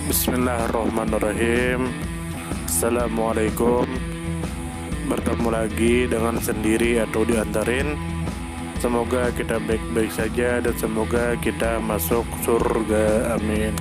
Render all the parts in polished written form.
Bismillahirrahmanirrahim. Assalamualaikum. Bertemu lagi dengan sendiri atau diantarin. Semoga kita baik-baik saja dan semoga kita masuk surga. Amin.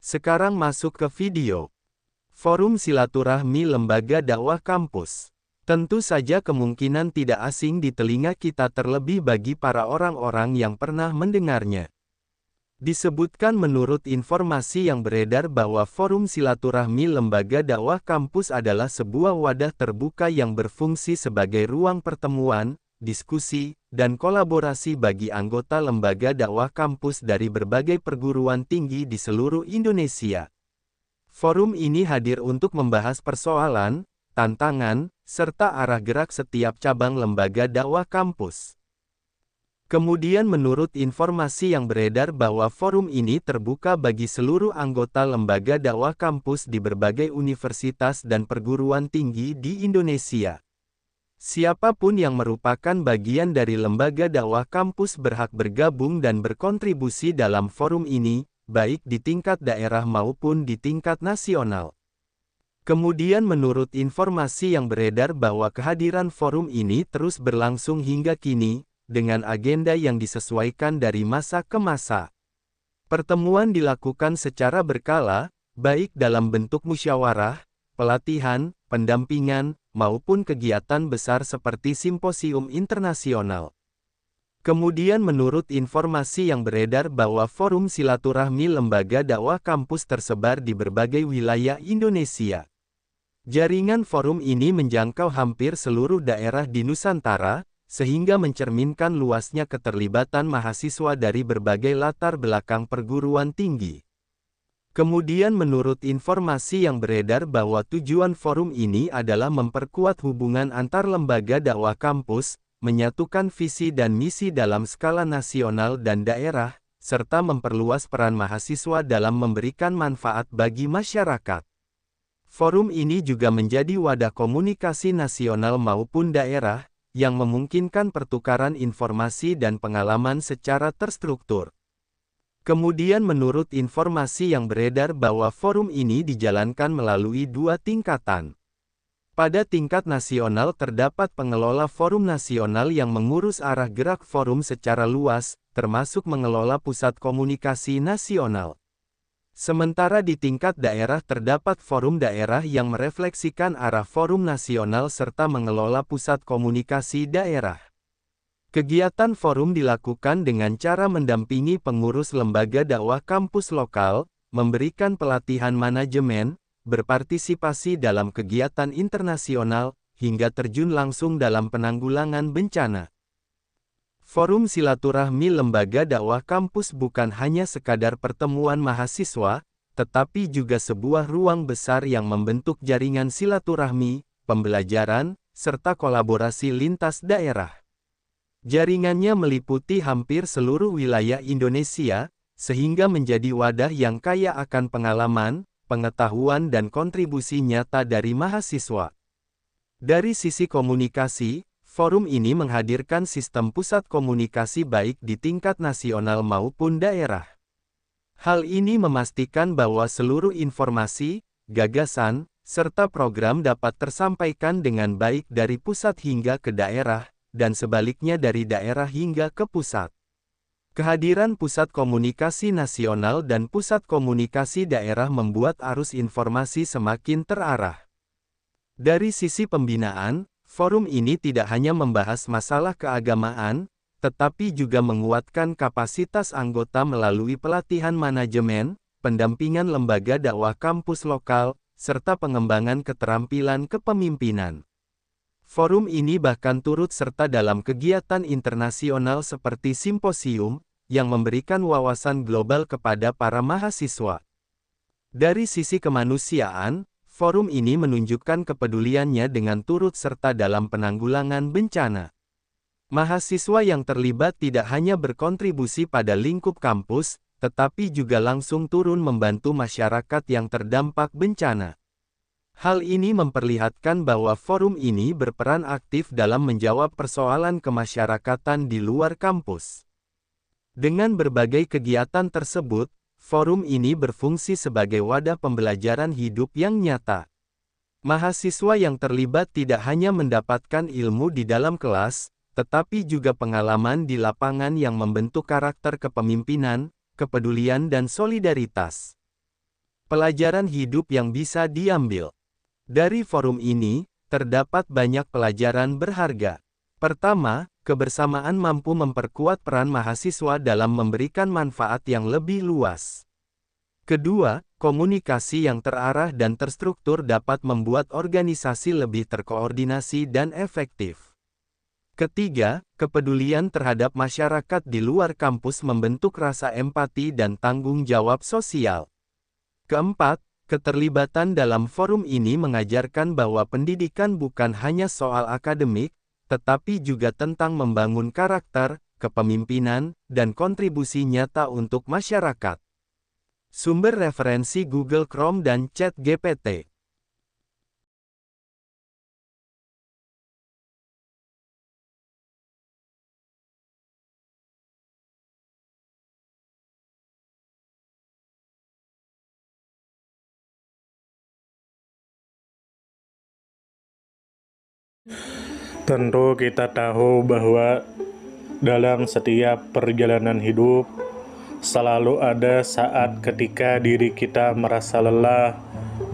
Sekarang masuk ke video. Forum Silaturahmi Lembaga Dakwah Kampus. Tentu saja kemungkinan tidak asing di telinga kita, terlebih bagi para orang-orang yang pernah mendengarnya. Disebutkan menurut informasi yang beredar bahwa Forum Silaturahmi Lembaga Dakwah Kampus adalah sebuah wadah terbuka yang berfungsi sebagai ruang pertemuan, diskusi, dan kolaborasi bagi anggota lembaga dakwah kampus dari berbagai perguruan tinggi di seluruh Indonesia. Forum ini hadir untuk membahas persoalan, tantangan, serta arah gerak setiap cabang lembaga dakwah kampus. Kemudian menurut informasi yang beredar bahwa forum ini terbuka bagi seluruh anggota lembaga dakwah kampus di berbagai universitas dan perguruan tinggi di Indonesia. Siapapun yang merupakan bagian dari lembaga dakwah kampus berhak bergabung dan berkontribusi dalam forum ini, baik di tingkat daerah maupun di tingkat nasional. Kemudian menurut informasi yang beredar bahwa kehadiran forum ini terus berlangsung hingga kini, dengan agenda yang disesuaikan dari masa ke masa. Pertemuan dilakukan secara berkala, baik dalam bentuk musyawarah, pelatihan, pendampingan, maupun kegiatan besar seperti simposium internasional. Kemudian menurut informasi yang beredar bahwa Forum Silaturahmi Lembaga Dakwah Kampus tersebar di berbagai wilayah Indonesia. Jaringan forum ini menjangkau hampir seluruh daerah di Nusantara, sehingga mencerminkan luasnya keterlibatan mahasiswa dari berbagai latar belakang perguruan tinggi. Kemudian menurut informasi yang beredar bahwa tujuan forum ini adalah memperkuat hubungan antar lembaga dakwah kampus, menyatukan visi dan misi dalam skala nasional dan daerah, serta memperluas peran mahasiswa dalam memberikan manfaat bagi masyarakat. Forum ini juga menjadi wadah komunikasi nasional maupun daerah, yang memungkinkan pertukaran informasi dan pengalaman secara terstruktur. Kemudian menurut informasi yang beredar bahwa forum ini dijalankan melalui dua tingkatan. Pada tingkat nasional terdapat pengelola forum nasional yang mengurus arah gerak forum secara luas, termasuk mengelola pusat komunikasi nasional. Sementara di tingkat daerah terdapat forum daerah yang merefleksikan arah forum nasional serta mengelola pusat komunikasi daerah. Kegiatan forum dilakukan dengan cara mendampingi pengurus lembaga dakwah kampus lokal, memberikan pelatihan manajemen, berpartisipasi dalam kegiatan internasional, hingga terjun langsung dalam penanggulangan bencana. Forum Silaturahmi Lembaga Dakwah Kampus bukan hanya sekadar pertemuan mahasiswa, tetapi juga sebuah ruang besar yang membentuk jaringan silaturahmi, pembelajaran, serta kolaborasi lintas daerah. Jaringannya meliputi hampir seluruh wilayah Indonesia, sehingga menjadi wadah yang kaya akan pengalaman, pengetahuan dan kontribusi nyata dari mahasiswa. Dari sisi komunikasi, forum ini menghadirkan sistem pusat komunikasi baik di tingkat nasional maupun daerah. Hal ini memastikan bahwa seluruh informasi, gagasan, serta program dapat tersampaikan dengan baik dari pusat hingga ke daerah, dan sebaliknya dari daerah hingga ke pusat. Kehadiran pusat komunikasi nasional dan pusat komunikasi daerah membuat arus informasi semakin terarah. Dari sisi pembinaan, forum ini tidak hanya membahas masalah keagamaan, tetapi juga menguatkan kapasitas anggota melalui pelatihan manajemen, pendampingan lembaga dakwah kampus lokal, serta pengembangan keterampilan kepemimpinan. Forum ini bahkan turut serta dalam kegiatan internasional seperti simposium, yang memberikan wawasan global kepada para mahasiswa. Dari sisi kemanusiaan, forum ini menunjukkan kepeduliannya dengan turut serta dalam penanggulangan bencana. Mahasiswa yang terlibat tidak hanya berkontribusi pada lingkup kampus, tetapi juga langsung turun membantu masyarakat yang terdampak bencana. Hal ini memperlihatkan bahwa forum ini berperan aktif dalam menjawab persoalan kemasyarakatan di luar kampus. Dengan berbagai kegiatan tersebut, Forum ini berfungsi sebagai wadah pembelajaran hidup yang nyata. Mahasiswa yang terlibat tidak hanya mendapatkan ilmu di dalam kelas, tetapi juga pengalaman di lapangan yang membentuk karakter kepemimpinan, kepedulian dan solidaritas. Pelajaran hidup yang bisa diambil dari forum ini, terdapat banyak pelajaran berharga. Pertama, kebersamaan mampu memperkuat peran mahasiswa dalam memberikan manfaat yang lebih luas. Kedua, komunikasi yang terarah dan terstruktur dapat membuat organisasi lebih terkoordinasi dan efektif. Ketiga, kepedulian terhadap masyarakat di luar kampus membentuk rasa empati dan tanggung jawab sosial. Keempat, keterlibatan dalam forum ini mengajarkan bahwa pendidikan bukan hanya soal akademik, tetapi juga tentang membangun karakter, kepemimpinan, dan kontribusi nyata untuk masyarakat. Sumber referensi Google Chrome dan ChatGPT. Tentu kita tahu bahwa dalam setiap perjalanan hidup selalu ada saat ketika diri kita merasa lelah,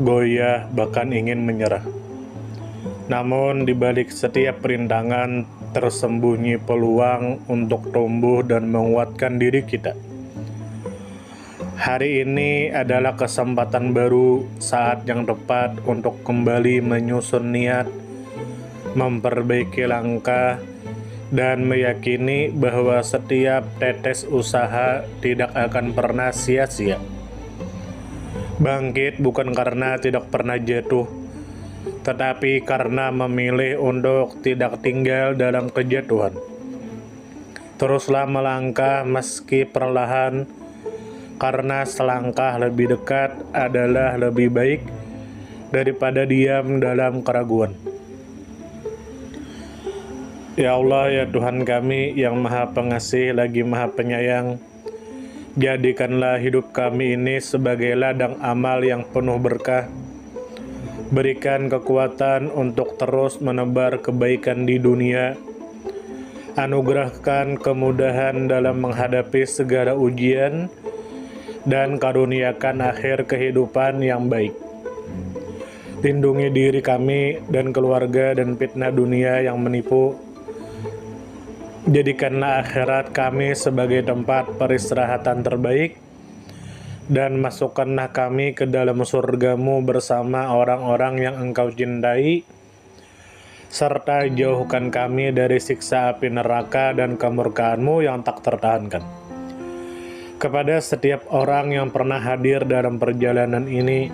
goyah, bahkan ingin menyerah. Namun di balik setiap perintangan tersembunyi peluang untuk tumbuh dan menguatkan diri kita. Hari ini adalah kesempatan baru, saat yang tepat untuk kembali menyusun niat, memperbaiki langkah, dan meyakini bahwa setiap tetes usaha tidak akan pernah sia-sia. Bangkit bukan karena tidak pernah jatuh, tetapi karena memilih untuk tidak tinggal dalam kejatuhan. Teruslah melangkah meski perlahan, karena selangkah lebih dekat adalah lebih baik daripada diam dalam keraguan. Ya Allah, ya Tuhan kami yang Maha Pengasih lagi Maha Penyayang, jadikanlah hidup kami ini sebagai ladang amal yang penuh berkah. Berikan kekuatan untuk terus menebar kebaikan di dunia. Anugerahkan kemudahan dalam menghadapi segala ujian, dan karuniakan akhir kehidupan yang baik. Lindungi diri kami dan keluarga dan fitnah dunia yang menipu. Jadikanlah akhirat kami sebagai tempat peristirahatan terbaik, dan masukkanlah kami ke dalam surga-Mu bersama orang-orang yang Engkau cintai, serta jauhkan kami dari siksa api neraka dan kemurkaan-Mu yang tak tertahankan. Kepada setiap orang yang pernah hadir dalam perjalanan ini,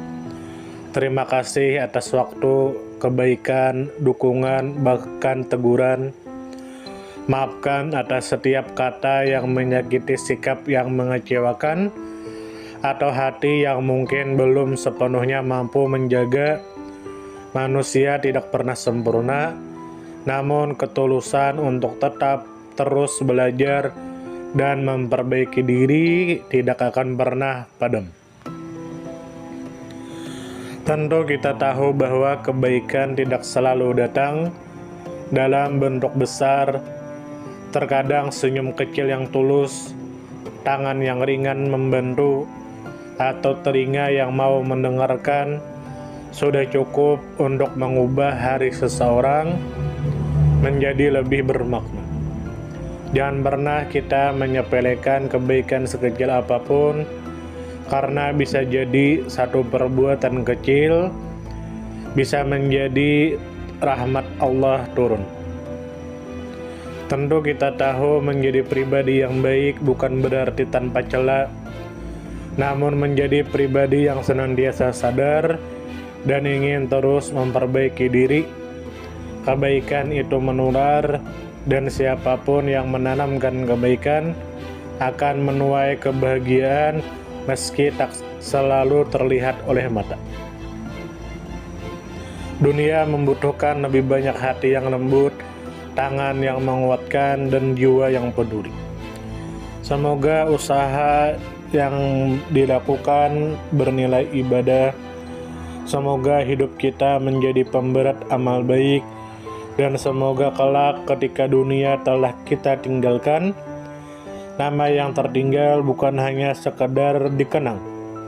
terima kasih atas waktu, kebaikan, dukungan, bahkan teguran. Maafkan atas setiap kata yang menyakiti, sikap yang mengecewakan, atau hati yang mungkin belum sepenuhnya mampu menjaga. Manusia tidak pernah sempurna, namun ketulusan untuk tetap terus belajar dan memperbaiki diri tidak akan pernah padam. Tentu kita tahu bahwa kebaikan tidak selalu datang dalam bentuk besar. Terkadang senyum kecil yang tulus, tangan yang ringan membantu, atau telinga yang mau mendengarkan sudah cukup untuk mengubah hari seseorang menjadi lebih bermakna. Jangan pernah kita menyepelekan kebaikan sekecil apapun, karena bisa jadi satu perbuatan kecil bisa menjadi rahmat Allah turun. Tentu kita tahu menjadi pribadi yang baik bukan berarti tanpa celah, namun menjadi pribadi yang senantiasa sadar dan ingin terus memperbaiki diri. Kebaikan itu menular, dan siapapun yang menanamkan kebaikan akan menuai kebahagiaan meski tak selalu terlihat oleh mata. Dunia membutuhkan lebih banyak hati yang lembut, tangan yang menguatkan, dan jiwa yang peduli. Semoga usaha yang dilakukan bernilai ibadah. Semoga hidup kita menjadi pemberat amal baik, dan semoga kelak ketika dunia telah kita tinggalkan, nama yang tertinggal bukan hanya sekedar dikenang,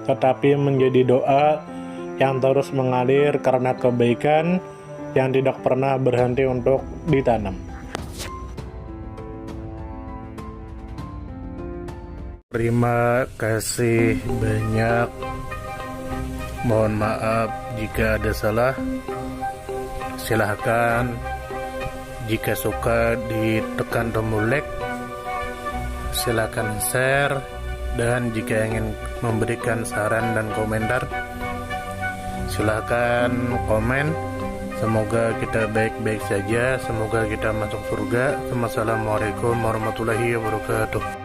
tetapi menjadi doa yang terus mengalir karena kebaikan yang tidak pernah berhenti untuk ditanam. Terima kasih banyak. Mohon maaf jika ada salah. Silahkan jika suka ditekan tombol like, silahkan share, dan jika ingin memberikan saran dan komentar, silahkan komen. Semoga kita baik-baik saja, semoga kita masuk surga. Wassalamualaikum warahmatullahi wabarakatuh.